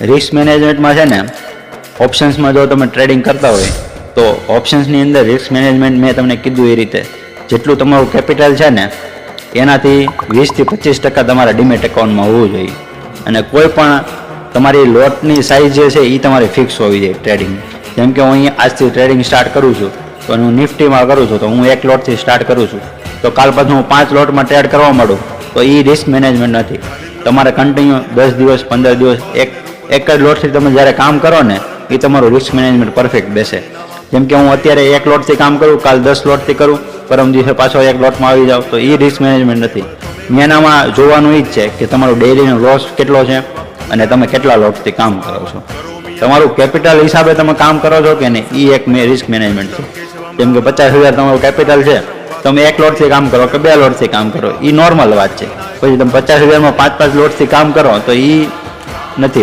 Risk મેનેજમેન્ટમાં છે ને ઓપ્શન્સમાં જો તમે ટ્રેડિંગ કરતા હોય તો ઓપ્શન્સની અંદર રિસ્ક મેનેજમેન્ટ મેં તમને કીધું એ રીતે જેટલું તમારું કેપિટલ છે ને એનાથી 20 થી 25% તમારા ડીમેટ એકાઉન્ટમાં હોવું જોઈએ. અને કોઈ પણ તમારી લોટની સાઇઝ જે છે એ તમારે ફિક્સ હોવી જોઈએ ટ્રેડિંગ. જેમ કે હું અહીંયા આજથી ટ્રેડિંગ સ્ટાર્ટ કરું છું તો હું નિફ્ટીમાં કરું છું તો હું 1 લોટથી સ્ટાર્ટ કરું છું તો કાલ પછી હું 5 લોટમાં ટ્રેડ કરવા માંડું તો એ રિસ્ક મેનેજમેન્ટ નથી. તમારે કન્ટિન્યુ 10 દિવસ 15 દિવસ એક જ લોટથી તમે જ્યારે કામ કરો ને એ તમારું રિસ્ક મેનેજમેન્ટ પરફેક્ટ બેસે. જેમ કે હું અત્યારે 1 લોટથી કામ કરું, કાલ 10 લોટથી કરું, પરમ દિવસે પાછો 1 લોટમાં આવી જાવ તો એ રિસ્ક મેનેજમેન્ટ નથી. એનામાં જોવાનું એ જ છે કે તમારો ડેઈલીનો લોસ કેટલો છે અને તમે કેટલા લોટથી કામ કરો છો. તમારું કેપિટલ હિસાબે તમે કામ કરો છો કે નહીં એ એક રિસ્ક મેનેજમેન્ટ છે. જેમ કે 50,000 તમારું કેપિટલ છે, તમે 1 લોટથી કામ કરો કે 2 લોટથી કામ કરો એ નોર્મલ વાત છે. પછી તમે 50,000માં 5-5 લોટથી કામ કરો તો એ નથી.